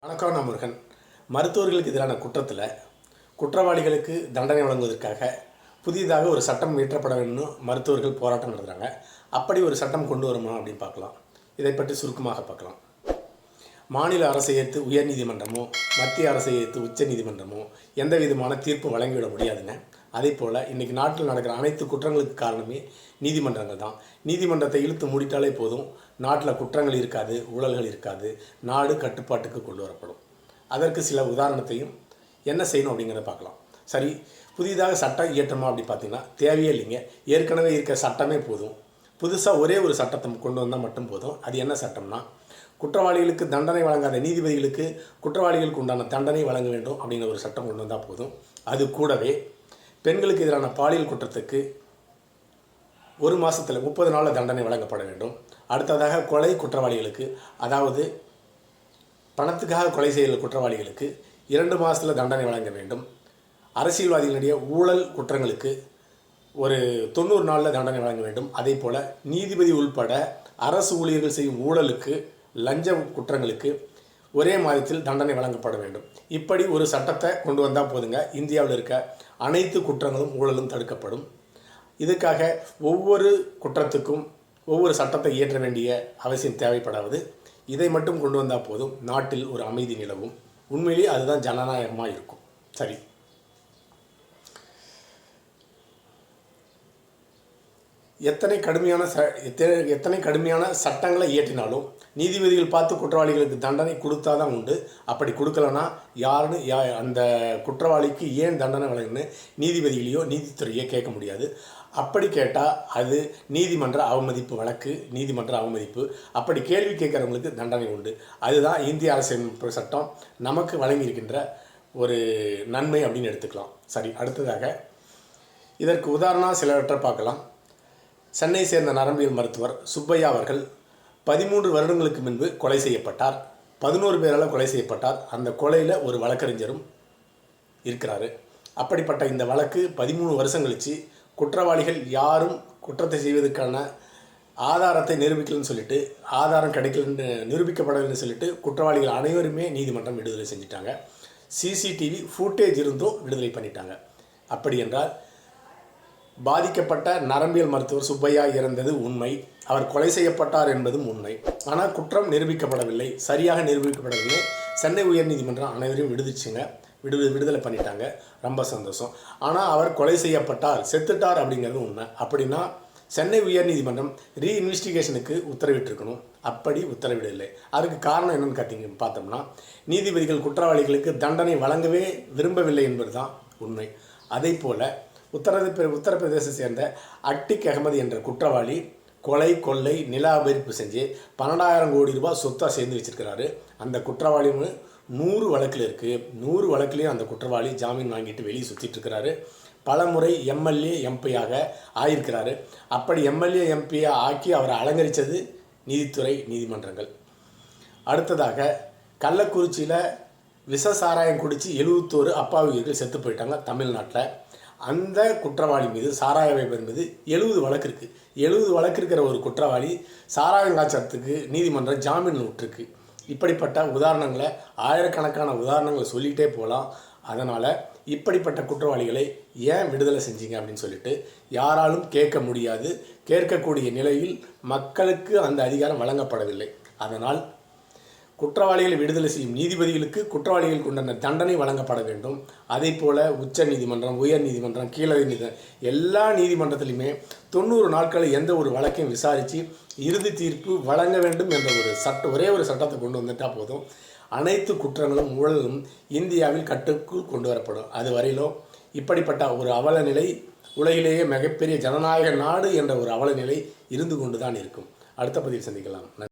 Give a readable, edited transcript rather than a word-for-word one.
வணக்கம். நான் முருகன். மருத்துவர்களுக்கு எதிரான குற்றத்தில் குற்றவாளிகளுக்கு தண்டனை வழங்குவதற்காக புதிதாக ஒரு சட்டம் இயற்றப்பட வேண்டும் மருத்துவர்கள் போராட்டம் நடத்துகிறாங்க. அப்படி ஒரு சட்டம் கொண்டு வருமா அப்படின்னு பார்க்கலாம். இதை பற்றி சுருக்கமாக பார்க்கலாம். மாநில அரசை ஏற்று உயர்நீதிமன்றமோ மத்திய அரசை ஏற்று உச்ச நீதிமன்றமோ எந்த விதமான தீர்ப்பு வழங்கிவிட முடியாதுங்க. அதே போல் இன்றைக்கி நாட்டில் நடக்கிற அனைத்து குற்றங்களுக்கு காரணமே நீதிமன்றங்கள் தான். நீதிமன்றத்தை இழுத்து மூடிட்டாலே போதும், நாட்டில் குற்றங்கள் இருக்காது, ஊழல்கள் இருக்காது, நாடு கட்டுப்பாட்டுக்கு கொண்டு வரப்படும். அதற்கு சில உதாரணத்தையும் என்ன செய்யணும் அப்படிங்கிறத பார்க்கலாம். சரி, புதிதாக சட்டம் இயற்றமா அப்படி பார்த்தீங்கன்னா தேவையே இல்லைங்க. ஏற்கனவே இருக்கிற சட்டமே போதும். புதுசாக ஒரே ஒரு சட்டத்தை கொண்டு வந்தால் மட்டும் போதும். அது என்ன சட்டம்னா, குற்றவாளிகளுக்கு தண்டனை வழங்காத நீதிபதிகளுக்கு குற்றவாளிகளுக்கு உண்டான தண்டனை வழங்க வேண்டும் அப்படிங்கிற ஒரு சட்டம் கொண்டு வந்தால் போதும். அது கூடவே பெண்களுக்கு எதிரான பாலியல் குற்றத்துக்கு 1 மாதத்தில் 30 நாளில் தண்டனை வழங்கப்பட வேண்டும். அடுத்ததாக கொலை குற்றவாளிகளுக்கு, அதாவது பணத்துக்காக கொலை செய்கிற குற்றவாளிகளுக்கு 2 மாதத்தில் தண்டனை வழங்க வேண்டும். அரசியல்வாதிகளுடைய ஊழல் குற்றங்களுக்கு ஒரு 90 நாளில் தண்டனை வழங்க வேண்டும். அதே போல் நீதிபதி உள்பட அரசு ஊழியர்கள் செய்யும் ஊழலுக்கு, லஞ்ச குற்றங்களுக்கு ஒரே மாதத்தில் தண்டனை வழங்கப்பட வேண்டும். இப்படி ஒரு சட்டத்தை கொண்டு வந்தால் போதுங்க, இந்தியாவில் இருக்க அனைத்து குற்றங்களும் ஊழலும் தடுக்கப்படும். இதுக்காக ஒவ்வொரு குற்றத்துக்கும் ஒவ்வொரு சட்டத்தை இயற்ற வேண்டிய அவசியம் தேவைப்படாது. இதை மட்டும் கொண்டு வந்தால் போதும், நாட்டில் ஒரு அமைதி நிலவும். உண்மையிலேயே அதுதான் ஜனநாயகமாக இருக்கும். சரி, எத்தனை கடுமையான சட்டங்களை இயற்றினாலும் நீதிபதிகள் பார்த்து குற்றவாளிகளுக்கு தண்டனை கொடுத்தா தான் உண்டு. அப்படி கொடுக்கலன்னா யாருன்னு அந்த குற்றவாளிக்கு ஏன் தண்டனை வழங்குன்னு நீதிபதிகளையோ நீதித்துறையோ கேட்க முடியாது. அப்படி கேட்டால் அது நீதிமன்ற அவமதிப்பு வழக்கு, நீதிமன்ற அவமதிப்பு. அப்படி கேள்வி கேட்குறவங்களுக்கு தண்டனை உண்டு. அதுதான் இந்திய அரசியலமைப்பு சட்டம் நமக்கு வழங்கியிருக்கின்ற ஒரு நன்மை அப்படின்னு எடுத்துக்கலாம். சரி, அடுத்ததாக இதற்கு உதாரணம் சிலவற்றை பார்க்கலாம். சென்னை சேர்ந்த நரம்பியல் மருத்துவர் சுப்பையா அவர்கள் 13 வருடங்களுக்கு முன்பு கொலை செய்யப்பட்டார். 11 பேரால் கொலை செய்யப்பட்டார். அந்த கொலையில் ஒரு வழக்கறிஞரும் இருக்கிறாரு. அப்படிப்பட்ட இந்த வழக்கு 13 வருஷம் கழித்து குற்றவாளிகள் யாரும் குற்றத்தை செய்வதற்கான ஆதாரத்தை நிரூபிக்கலன்னு சொல்லிட்டு, ஆதாரம் கிடைக்கலன்னு நிரூபிக்கப்படவில்லைன்னு சொல்லிட்டு குற்றவாளிகள் அனைவருமே நீதிமன்றம் விடுதலை செஞ்சிட்டாங்க. சிசிடிவி ஃபுட்டேஜ் இருந்தும் விடுதலை பண்ணிட்டாங்க. அப்படி என்றால் பாதிக்கப்பட்ட நரம்பியல் மருத்துவர் சுப்பையா இறந்தது உண்மை, அவர் கொலை செய்யப்பட்டார் என்பதும் உண்மை. ஆனால் குற்றம் நிரூபிக்கப்படவில்லை, சரியாக நிரூபிக்கப்படவில்லை. சென்னை உயர்நீதிமன்றம் அனைவரையும் விடுதலை பண்ணிட்டாங்க. ரொம்ப சந்தோஷம். ஆனால் அவர் கொலை செய்யப்பட்டார், செத்துட்டார் அப்படிங்கிறது உண்மை. அப்படின்னா சென்னை உயர்நீதிமன்றம் ரீஇன்வெஸ்டிகேஷனுக்கு உத்தரவிட்டிருக்கணும். அப்படி உத்தரவிடவில்லை. அதுக்கு காரணம் என்னென்னு பார்த்தோம்னா, நீதிபதிகள் குற்றவாளிகளுக்கு தண்டனை வழங்கவே விரும்பவில்லை என்பது தான் உண்மை. அதே போல் உத்தரப்பிரதேசத்தை சேர்ந்த அட்டிக் அகமது என்ற குற்றவாளி கொலை, கொள்ளை, நில அபகரிப்பு செஞ்சு 12,000 கோடி ரூபாய் சொத்தாக சேர்ந்து வச்சிருக்கிறாரு. அந்த குற்றவாளியும் 100 வழக்கில் இருக்குது. 100 வழக்குலேயும் அந்த குற்றவாளி ஜாமீன் வாங்கிட்டு வெளியே சுற்றிட்டு இருக்கிறாரு. பல முறை எம்எல்ஏ எம்பியாக ஆகியிருக்கிறாரு. அப்படி எம்எல்ஏ எம்பியாக ஆக்கி அவரை அலங்கரித்தது நீதித்துறை, நீதிமன்றங்கள். அடுத்ததாக கள்ளக்குறிச்சியில் விஷ சாராயம் குடித்து 71 அப்பாவிகள் செத்து போயிட்டாங்க தமிழ்நாட்டில். அந்த குற்றவாளி மீது, சாராய வியாபாரி மீது 70 வழக்கு இருக்குது. 70 வழக்கு இருக்கிற ஒரு குற்றவாளி சாராயம் காய்ச்சறதுக்கு நீதிமன்றம் ஜாமீன் விட்டுருக்கு. இப்படிப்பட்ட உதாரணங்களை, ஆயிரக்கணக்கான உதாரணங்களை சொல்லிகிட்டே போகலாம். அதனால் இப்படிப்பட்ட குற்றவாளிகளை ஏன் விடுதலை செஞ்சீங்க அப்படின்னு சொல்லிட்டு யாராலும் கேட்க முடியாது. கேட்கக்கூடிய நிலையில் மக்களுக்கு அந்த அதிகாரம் வழங்கப்படவில்லை. அதனால் குற்றவாளிகளை விடுதலை செய்யும் நீதிபதிகளுக்கு குற்றவாளிகளுக்கு உண்டான தண்டனை வழங்கப்பட வேண்டும். அதே போல் உச்ச நீதிமன்றம், உயர் நீதிமன்றம், கீழ நீதிமன்றம், எல்லா நீதிமன்றத்திலையுமே 90 நாட்களில் எந்த ஒரு வழக்கையும் விசாரித்து இறுதி தீர்ப்பு வழங்க வேண்டும் என்ற ஒரே ஒரு சட்டத்தை கொண்டு வந்துட்டால் போதும், அனைத்து குற்றங்களும் ஊழலும் இந்தியாவில் கட்டுக்குள் கொண்டு வரப்படும். அது வரையிலும் இப்படிப்பட்ட ஒரு அவல நிலை, உலகிலேயே மிகப்பெரிய ஜனநாயக நாடு என்ற ஒரு அவல நிலை இருந்து கொண்டு தான் இருக்கும். அடுத்த பதிவில் சந்திக்கலாம்.